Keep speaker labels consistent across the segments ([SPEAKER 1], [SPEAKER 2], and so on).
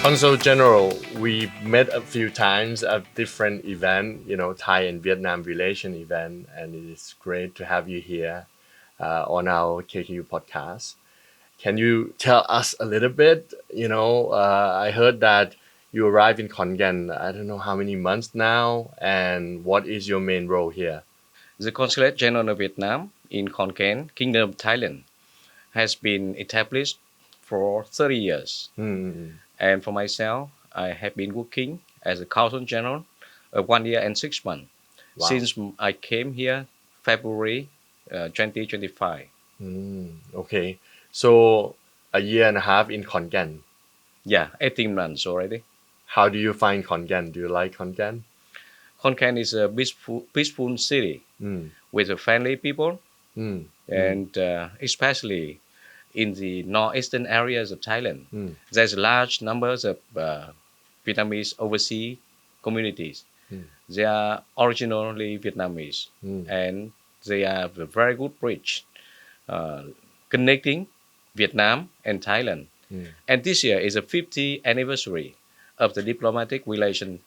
[SPEAKER 1] Consul General, we met a few times at different event, Thai and Vietnam relation event, and it is great to have you here on our KKU podcast. Can you tell us a little bit? I heard that you arrived in Khon Kaen, I don't know how many months now, and what is your main role here?
[SPEAKER 2] The Consulate General of Vietnam in Khon Kaen, Kingdom of Thailand, has been established for 30 years.
[SPEAKER 1] Hmm.
[SPEAKER 2] And for myself, I have been working as a Consul General of 1 year and 6 months
[SPEAKER 1] Wow.
[SPEAKER 2] since I came here February 2025.
[SPEAKER 1] Okay. So a year and a half in Khon Kaen.
[SPEAKER 2] Yeah, 18 months already.
[SPEAKER 1] How do you find Khon Kaen? Do you like Khon Kaen?
[SPEAKER 2] Khon Kaen is a peaceful city
[SPEAKER 1] Mm.
[SPEAKER 2] with a friendly people,
[SPEAKER 1] Mm.
[SPEAKER 2] and especially in the northeastern areas of Thailand,
[SPEAKER 1] Mm.
[SPEAKER 2] there's large numbers of Vietnamese overseas communities.
[SPEAKER 1] Mm.
[SPEAKER 2] They are originally Vietnamese,
[SPEAKER 1] Mm.
[SPEAKER 2] and they have a very good bridge uh, connecting Vietnam and Thailand.
[SPEAKER 1] Mm.
[SPEAKER 2] And this year is the 50th anniversary of the diplomatic relation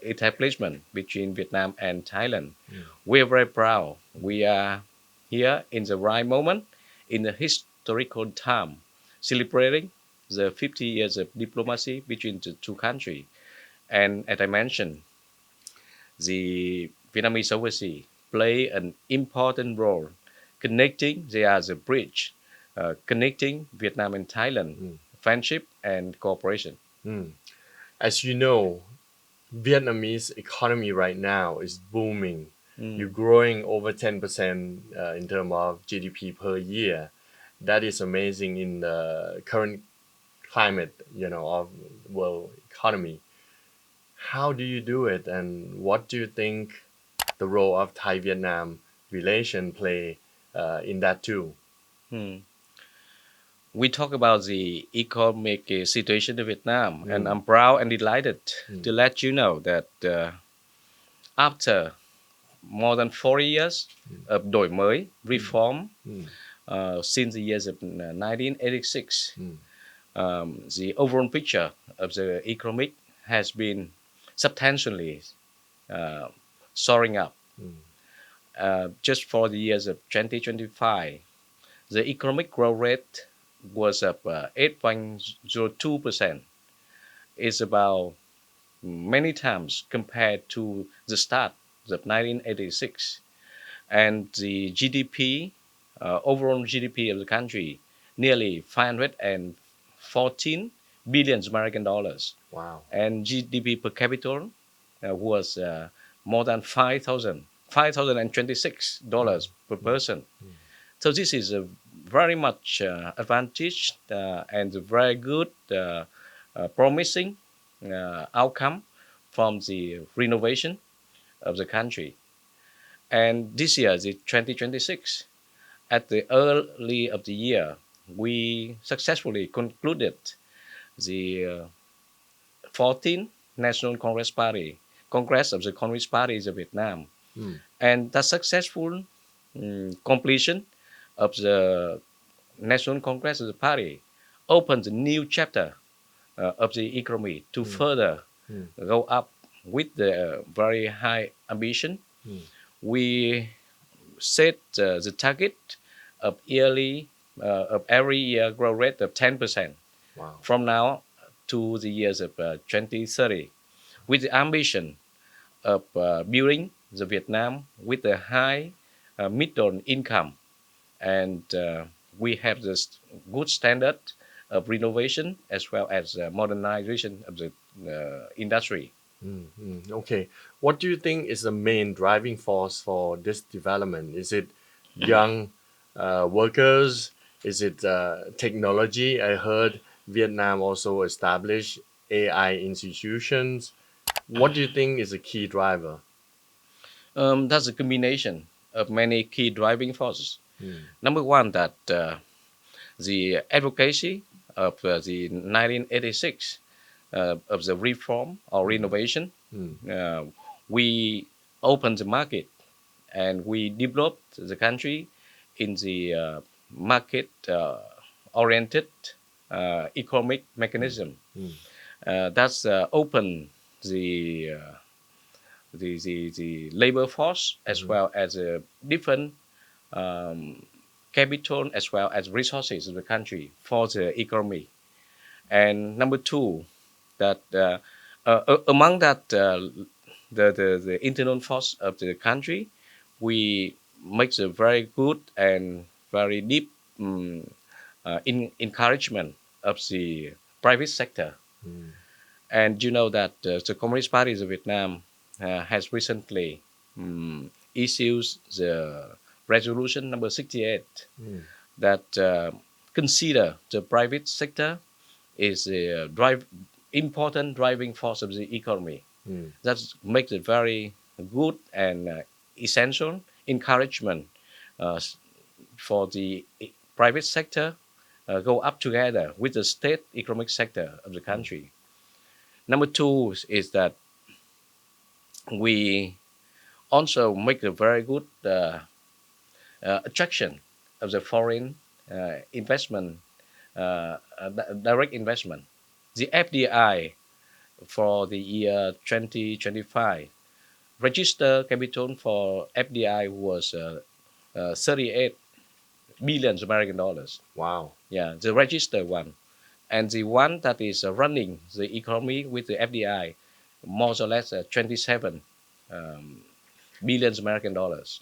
[SPEAKER 2] establishment between Vietnam and Thailand. We are very proud. We are here in the right moment, in the historical time, celebrating the 50 years of diplomacy between the two countries. And as I mentioned, the Vietnamese overseas play an important role connecting, they are the bridge, connecting Vietnam and Thailand, friendship and cooperation.
[SPEAKER 1] Mm. As you know, Vietnamese economy right now is booming. You're growing over 10% in terms of GDP per year. That is amazing in the current climate, of world economy. How do you do it, and what do you think the role of Thai-Vietnam relation play in that too?
[SPEAKER 2] Hmm. We talk about the economic situation in Vietnam, and I'm proud and delighted to let you know that after more than 40 years of đổi mới, reform, since the years of 1986, the overall picture of the economic has been substantially uh, soaring up. Just for the years of 2025, the economic growth rate was up 8.02%. It's about many times compared to the start of 1986. And the GDP, overall GDP of the country, nearly 514 billion American dollars.
[SPEAKER 1] Wow.
[SPEAKER 2] And GDP per capita was more than $5,026 per person. So this is a very much advantage and a very good promising outcome from the renovation of the country. And this year, the 2026, at the early of the year, we successfully concluded the 14th National Congress Party, Congress of the Communist Parties of Vietnam. And the successful completion of the National Congress of the Party opened a new chapter of the economy to further go up with the very high ambition. We set the target of every year growth rate of 10%.
[SPEAKER 1] Wow.
[SPEAKER 2] From now to the years of 2030, with the ambition of building the Vietnam with a high middle income, and we have this good standard of renovation as well as modernization of the industry.
[SPEAKER 1] Okay. What do you think is the main driving force for this development? Is it young workers? Is it technology? I heard Vietnam also established AI institutions. What do you think is a key driver?
[SPEAKER 2] That's a combination of many key driving forces. Number one, that the advocacy of the 1986 of the reform or renovation, we opened the market and we developed the country in the market oriented economic mechanism that's open the labor force as well as different capital as well as resources of the country for the economy. And number two, that among that the internal force of the country, we make a very good and very deep encouragement of the private sector. And you know that the Communist Party of Vietnam has recently issued the resolution number 68 that consider the private sector is a important driving force of the economy. That makes it very good and essential encouragement for the private sector go up together with the state economic sector of the country. Number two is that we also make a very good attraction of the foreign investment, direct investment. The FDI for the year 2025, registered capital for FDI was 38 billion American dollars.
[SPEAKER 1] Wow.
[SPEAKER 2] Yeah, the registered one. And the one that is running the economy with the FDI, more or less 27 billion American dollars.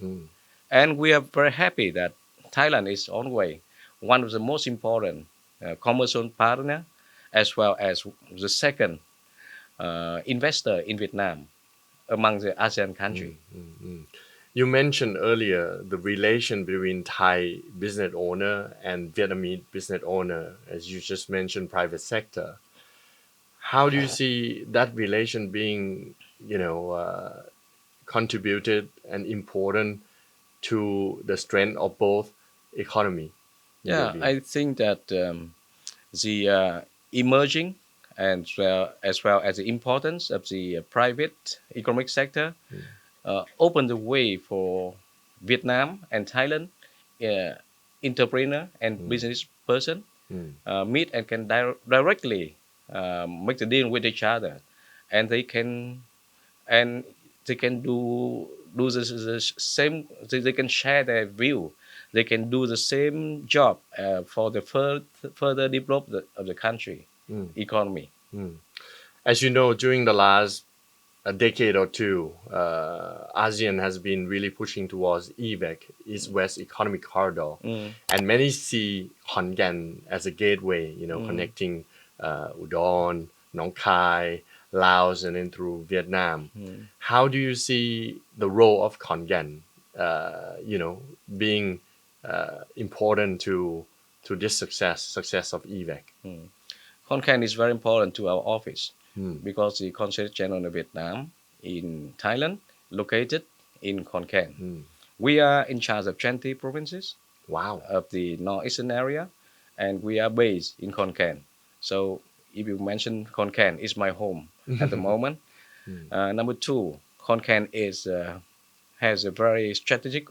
[SPEAKER 2] And we are very happy that Thailand is always one of the most important commercial partner, as well as the second investor in Vietnam among the ASEAN countries.
[SPEAKER 1] You mentioned earlier the relation between Thai business owner and Vietnamese business owner, as you just mentioned, private sector. How do you see that relation being, contributed and important to the strength of both economy?
[SPEAKER 2] Yeah, I think that the emerging and as well as the importance of the private economic sector open the way for Vietnam and Thailand entrepreneur and business person meet and can directly make the deal with each other, and they can do the same. They can share their view. They can do the same job for the further development of the country economy.
[SPEAKER 1] As you know, during the last a decade or two, ASEAN has been really pushing towards EVEC, East-West Economic Corridor, and many see Khon Kaen as a gateway, connecting Udon, Nong Khai, Laos, and then through Vietnam. How do you see the role of Khon Kaen, being important to this success of EVEC?
[SPEAKER 2] Khon Kaen is very important to our office because the Consul General of Vietnam in Thailand located in Khon Kaen. We are in charge of 20 provinces of the Northeastern area, and we are based in Khon Kaen. So if you mention Khon Kaen, it's my home at the moment. Number two, Khon Kaen has a very strategic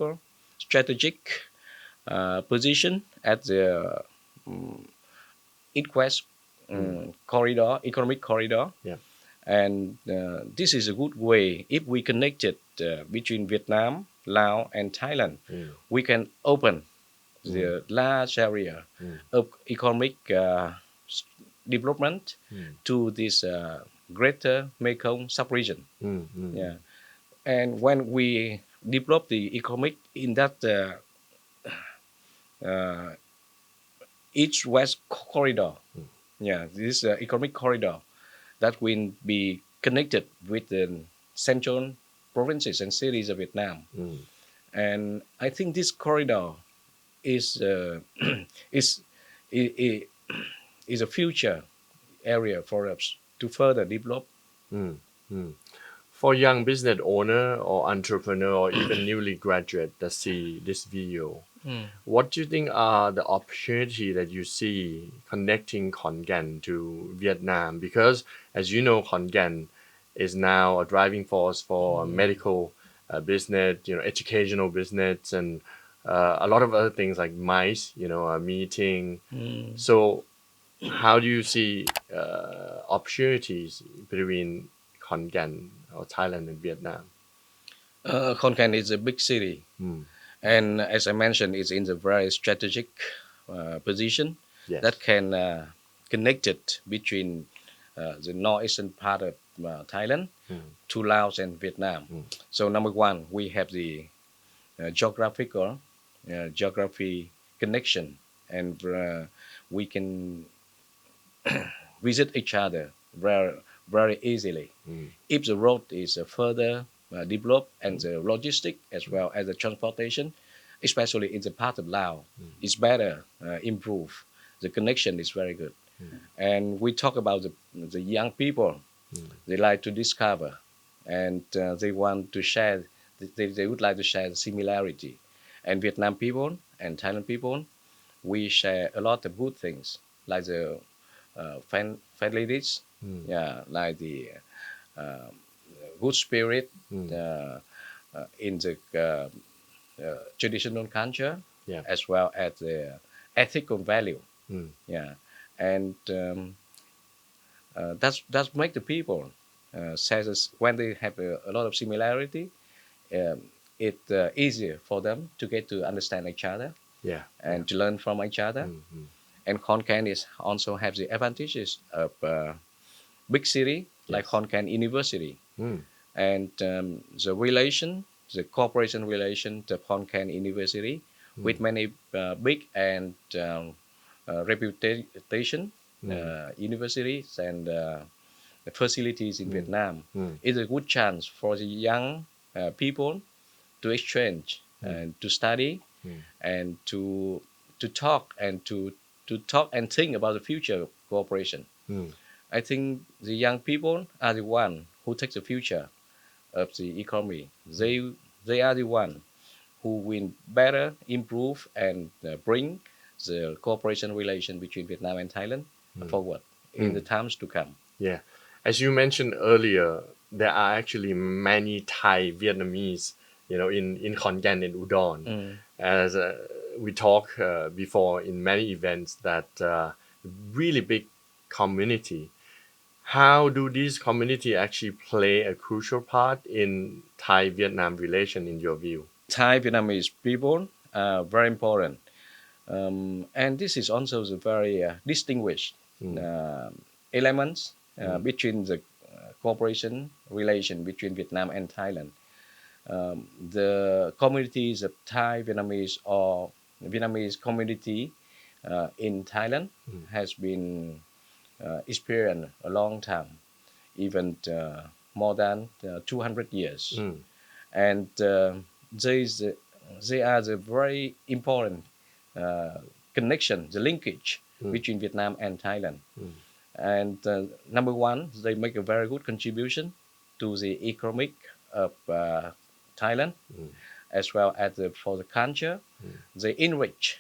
[SPEAKER 2] position at the East-West corridor, economic corridor.
[SPEAKER 1] Yeah.
[SPEAKER 2] And this is a good way. If we connect it between Vietnam, Laos, and Thailand, we can open the large area of economic development to this greater Mekong sub-region. Yeah. And when we develop the economic in that East-West corridor, this economic corridor that will be connected with the central provinces and cities of Vietnam. And I think this corridor is a future area for us to further develop.
[SPEAKER 1] For young business owner or entrepreneur or even newly graduate that see this video, what do you think are the opportunity that you see connecting Khon Kaen to Vietnam? Because as you know, Khon Kaen is now a driving force for medical business, educational business, and a lot of other things like MICE, a meeting. So how do you see opportunities between Khon Kaen or Thailand and Vietnam?
[SPEAKER 2] Khon Kaen is a big city, and as I mentioned, it's in a very strategic position
[SPEAKER 1] Yes.
[SPEAKER 2] that can connect it between the northeastern part of Thailand to Laos and Vietnam. So number one, we have the geography connection, and we can visit each other very easily. If the road is further developed and the logistic as well as the transportation, especially in the part of Laos, is better improved. The connection is very good. And we talk about the young people. They like to discover, and they want to share. They would like to share the similarity. And Vietnam people and Thailand people, we share a lot of good things, like the friendliness, like the uh, good spirit in the traditional culture,
[SPEAKER 1] Yeah.
[SPEAKER 2] as well as the ethical value. Yeah, and that's make the people says when they have a lot of similarity, it easier for them to get to understand each other
[SPEAKER 1] Yeah.
[SPEAKER 2] and to learn from each other. And Khon Kaen is also have the advantages of big city like
[SPEAKER 1] Yes.
[SPEAKER 2] Khon Kaen University, and the cooperation relation to Khon Kaen University with many big and reputation universities and facilities in Vietnam is a good chance for the young people to exchange and to study and to talk and to talk and think about the future cooperation. I think the young people are the one who take the future of the economy. They are the one who will better improve and bring the cooperation relation between Vietnam and Thailand forward in the times to come.
[SPEAKER 1] Yeah. As you mentioned earlier, there are actually many Thai Vietnamese, in Khon Kaen and Udon. As we talked before in many events, that really big community. How do these community actually play a crucial part in Thai-Vietnam relation, in your view?
[SPEAKER 2] Thai Vietnamese people are very important. And this is also the very distinguished elements between the cooperation relation between Vietnam and Thailand. The communities of Thai Vietnamese or Vietnamese community in Thailand has been experienced a long time, even more than 200 years. And they are the very important connection, the linkage between Vietnam and Thailand. And number one, they make a very good contribution to the economic of Thailand, as well as for the culture. They enrich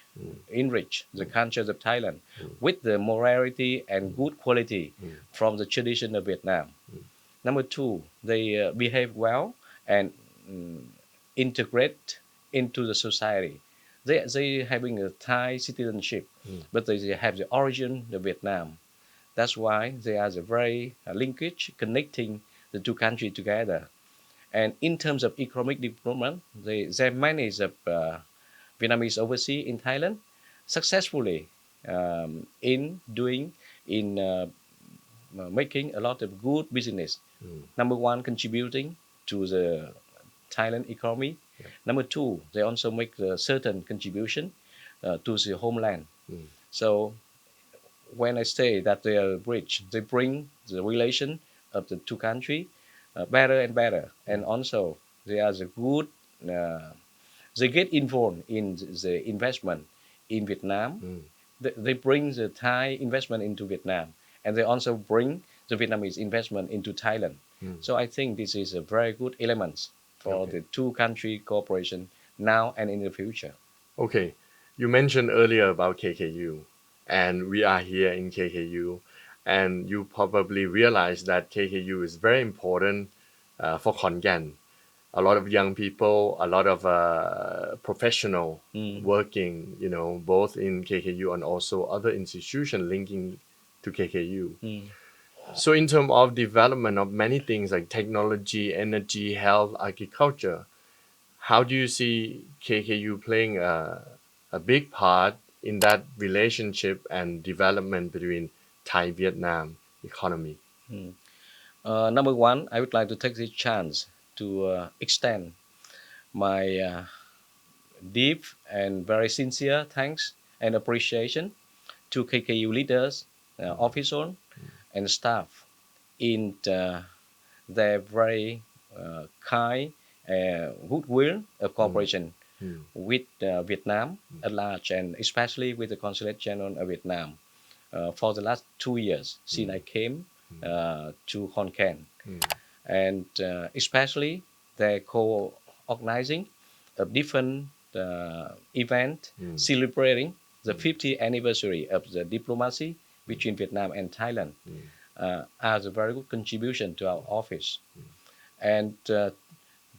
[SPEAKER 2] the culture of Thailand with the morality and good quality from the tradition of Vietnam. Number two, they behave well and integrate into the society. They having a Thai citizenship, but they have the origin of Vietnam. That's why they are the very linkage connecting the two countries together. And in terms of economic development, they manage the Vietnamese overseas in Thailand successfully in making a lot of good business. Number one, contributing to the Thailand economy. Number two, they also make a certain contribution to the homeland. So when I say that they are rich, they bring the relation of the two countries better and better, and also they are the good. They get involved in the investment in Vietnam. They bring the Thai investment into Vietnam, and they also bring the Vietnamese investment into Thailand. So I think this is a very good element for the two country cooperation now and in the future.
[SPEAKER 1] Okay, you mentioned earlier about KKU, and we are here in KKU, and you probably realize that KKU is very important for Khon Kaen. A lot of young people, a lot of professional working, both in KKU and also other institutions linking to KKU.
[SPEAKER 2] Mm.
[SPEAKER 1] So in terms of development of many things like technology, energy, health, agriculture, how do you see KKU playing a big part in that relationship and development between Thai-Vietnam economy?
[SPEAKER 2] Mm. Number one, I would like to take this chance to extend my deep and very sincere thanks and appreciation to KKU leaders, officers, and staff in their very kind goodwill of cooperation with Vietnam at large, and especially with the Consulate General of Vietnam for the last 2 years since I came to Khon Kaen, and especially their co-organizing of different event celebrating the 50th anniversary of the diplomacy between Vietnam and Thailand as a very good contribution to our office. And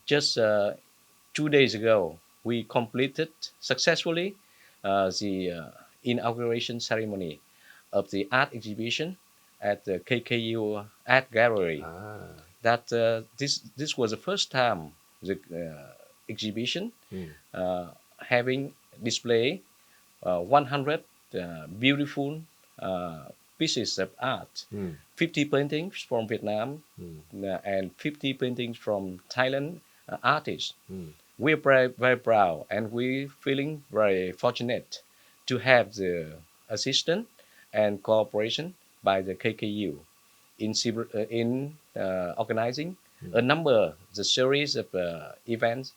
[SPEAKER 2] just 2 days ago, we completed successfully the inauguration ceremony of the art exhibition at the KKU Art Gallery. That this was the first time the exhibition having display 100 beautiful pieces of art, 50 paintings from Vietnam and 50 paintings from Thailand artists. We're very proud, and we're feeling very fortunate to have the assistance and cooperation by the KKU in organizing a number, the series of events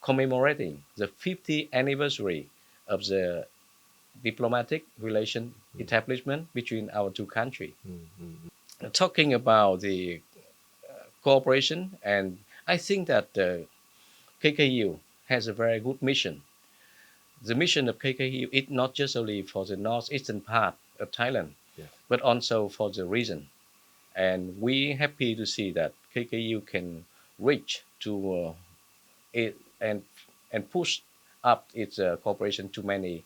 [SPEAKER 2] commemorating the 50th anniversary of the diplomatic relation establishment between our two countries. Talking about the cooperation, and I think that KKU has a very good mission. The mission of KKU is not just only for the northeastern part of Thailand, but also for the region. And we happy to see that KKU can reach to it and push up its cooperation to many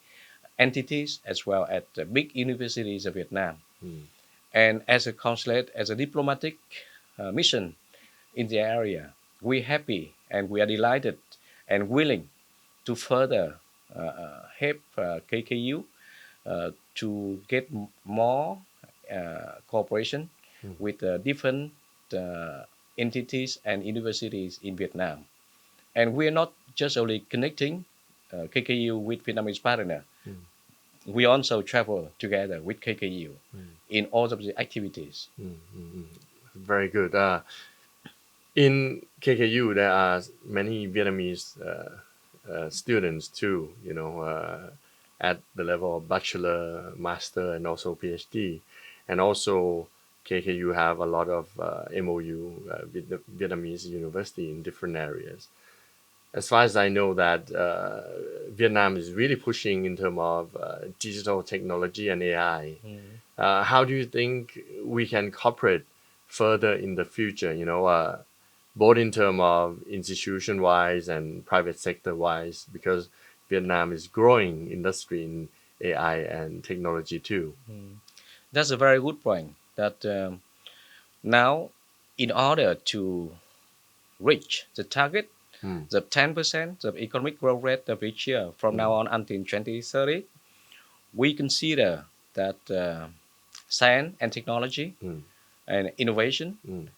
[SPEAKER 2] entities as well as the big universities of Vietnam. And as a consulate, as a diplomatic mission in the area, we're happy and we are delighted and willing to further help KKU to get more cooperation with different entities and universities in Vietnam. And we are not just only connecting KKU with Vietnamese partner. We also travel together with KKU in all of the activities.
[SPEAKER 1] Very good. In KKU, there are many Vietnamese students too, at the level of bachelor, master, and also PhD. And also KKU have a lot of MOU with the Vietnamese university in different areas. As far as I know that Vietnam is really pushing in terms of digital technology and AI. How do you think we can cooperate further in the future, both in terms of institution-wise and private sector-wise, because Vietnam is growing industry in AI and technology too.
[SPEAKER 2] That's a very good point. That now, in order to reach the target, the 10% of economic growth rate of each year from now on until 2030, we consider that science and technology and innovation,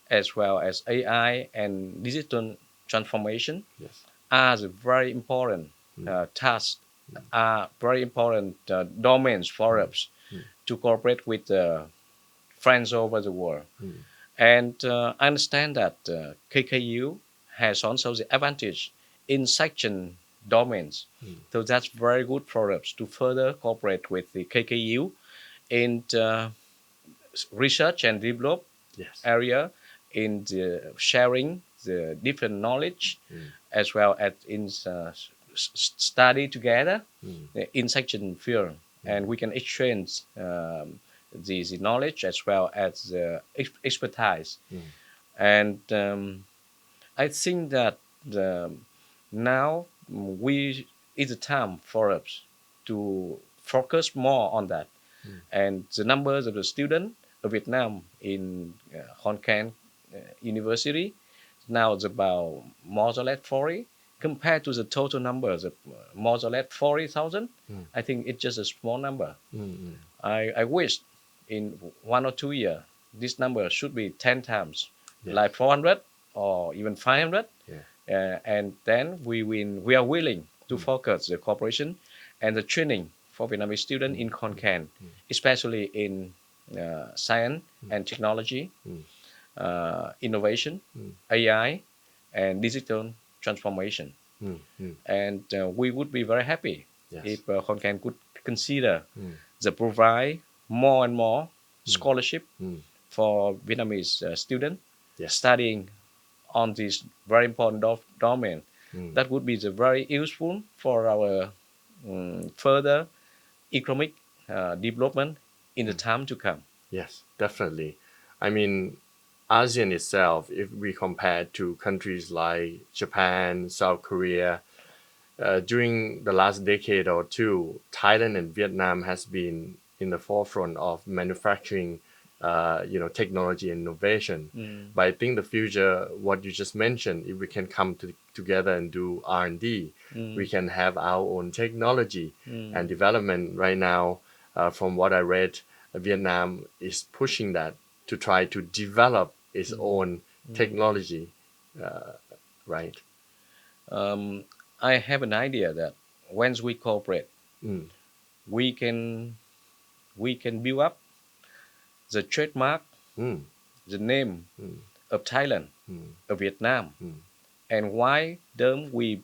[SPEAKER 2] as well as AI and digital transformation, are the very important tasks, are very important domains for us to cooperate with friends over the world. And I understand that KKU has also the advantage in such domains. So that's very good for us to further cooperate with the KKU in research and develop area, in the sharing the different knowledge, as well as in study together in such a field. And we can exchange the knowledge as well as the expertise. And I think that now is the time for us to focus more on that. and the numbers of the students of Vietnam in Khon Kaen University now is about more or less 40 compared to the total numbers of more or less 40,000. I think it's just a small number. I wish in 1 or 2 years this number should be 10 times, like 400 or even 500. And then we are willing to focus the cooperation and the training for Vietnamese students in Khon Kaen, especially in science and technology, innovation, AI, and digital transformation. And we would be very happy if Khon Kaen could consider the provide more and more scholarship for Vietnamese students studying on this very important domain. That would be very useful for our further economic development in the time to come.
[SPEAKER 1] Yes, definitely. I mean, ASEAN itself, if we compare to countries like Japan, South Korea, during the last decade or two, Thailand and Vietnam has been in the forefront of manufacturing, technology and innovation. But I think the future, what you just mentioned, if we can come together and do R&D, we can have our own technology and development. Right now, from what I read, Vietnam is pushing that to try to develop its own technology, right?
[SPEAKER 2] I have an idea that once we cooperate, we can build up the trademark, the name of Thailand, of Vietnam, and why don't we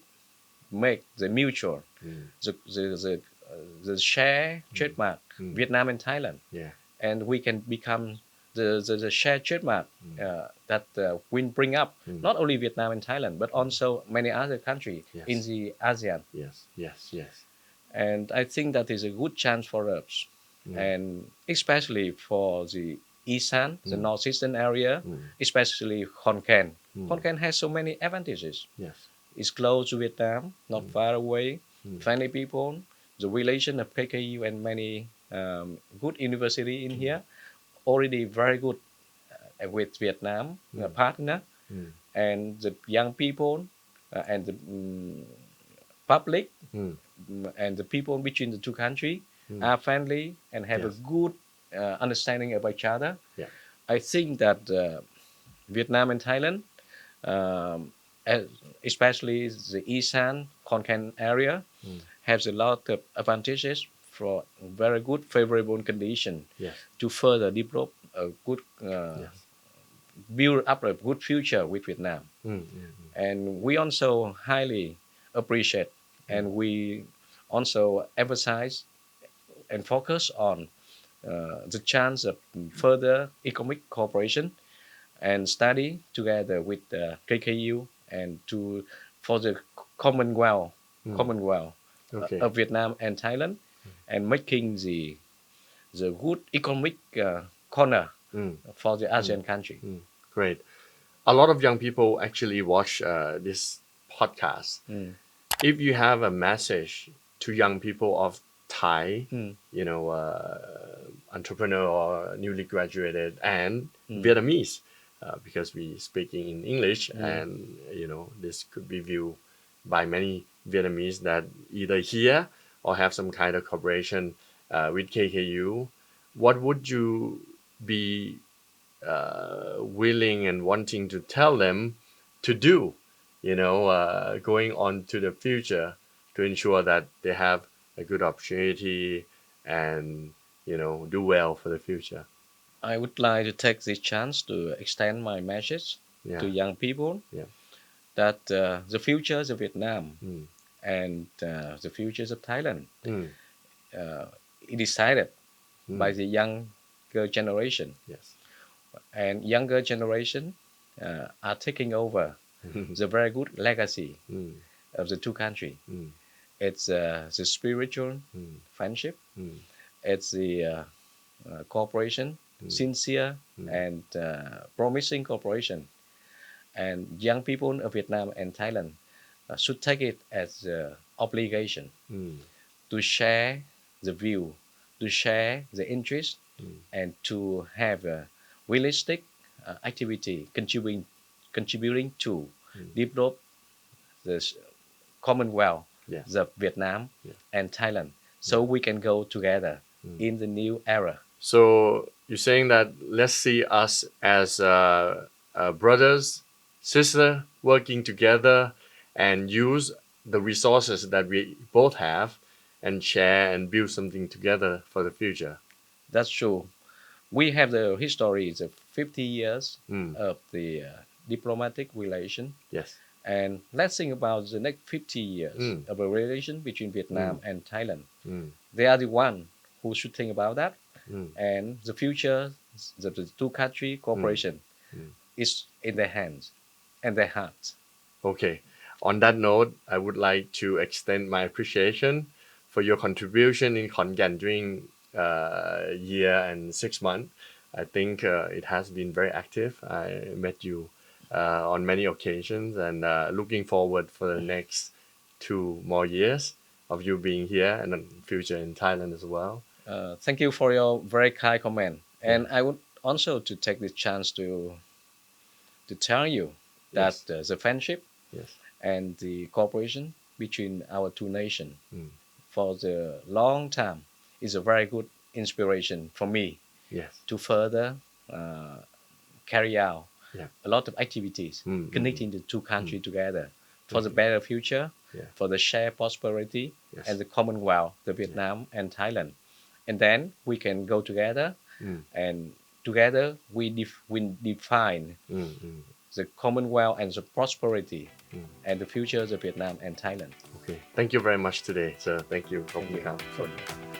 [SPEAKER 2] make the mutual, the share trademark Vietnam and Thailand, and we can become the shared trademark that will bring up not only Vietnam and Thailand but also many other countries in the ASEAN.
[SPEAKER 1] Yes.
[SPEAKER 2] And I think that is a good chance for us, and especially for the ASEAN, the Northeastern area, especially Khon Kaen. Khon Kaen has so many advantages. It's close to Vietnam, not far away, friendly people, the relation of KKU and many good university in here, already very good with Vietnam partner, and the young people and the public and the people between the two countries are friendly and have a good understanding of each other. I think that Vietnam and Thailand, especially the ASEAN Khon Kaen area, has a lot of advantages for very good favorable condition to further develop a good build up a good future with Vietnam. And we also highly appreciate and we also emphasize and focus on the chance of further economic cooperation and study together with KKU and for the Commonwealth of Vietnam and Thailand, and making the good economic corner for the ASEAN country.
[SPEAKER 1] Great. A lot of young people actually watch this podcast. If you have a message to young people of Thai, entrepreneur or newly graduated, and Vietnamese, because we speaking in English, and this could be viewed by many Vietnamese that either hear or have some kind of cooperation with KKU. What would you be willing and wanting to tell them to do, going on to the future to ensure that they have a good opportunity and, do well for the future?
[SPEAKER 2] I would like to take this chance to extend my message to young people that the futures of Vietnam and the futures of Thailand is decided by the younger generation. And younger generation are taking over the very good legacy of the two countries. It's the spiritual friendship. It's the cooperation, sincere and promising cooperation. And young people of Vietnam and Thailand should take it as an obligation to share the view, to share the interest and to have a realistic activity contributing to develop the Commonwealth,
[SPEAKER 1] Yes.
[SPEAKER 2] the Vietnam
[SPEAKER 1] Yeah.
[SPEAKER 2] and Thailand, so we can go together in the new era.
[SPEAKER 1] So you're saying that let's see us as brothers, sister, working together and use the resources that we both have and share and build something together for the future.
[SPEAKER 2] That's true. We have the history of 50 years of the diplomatic relation.
[SPEAKER 1] Yes.
[SPEAKER 2] And let's think about the next 50 years of a relation between Vietnam and Thailand. They are the one who should think about that. And the future, the two country cooperation is in their hands and their hearts.
[SPEAKER 1] Okay. On that note, I would like to extend my appreciation for your contribution in Khon Kaen during year and 6 months. I think it has been very active. I met you on many occasions and looking forward for the next 2 more years of you being here and in future in Thailand as well.
[SPEAKER 2] Thank you for your very kind comment. And I would also to take this chance to tell you that
[SPEAKER 1] Yes.
[SPEAKER 2] the friendship
[SPEAKER 1] Yes.
[SPEAKER 2] and the cooperation between our two nations for the long time is a very good inspiration for me
[SPEAKER 1] Yes.
[SPEAKER 2] to further carry out
[SPEAKER 1] Yeah.
[SPEAKER 2] a lot of activities connecting the two countries together for the better future,
[SPEAKER 1] Yeah.
[SPEAKER 2] for the shared prosperity
[SPEAKER 1] Yes.
[SPEAKER 2] and the Commonwealth, the Vietnam and Thailand. And then we can go together and together we define the Commonwealth and the prosperity and the future of Vietnam and Thailand.
[SPEAKER 1] Okay. Thank you very much today, sir. Thank you. ขอบคุณครับ
[SPEAKER 2] สวัสดีครับ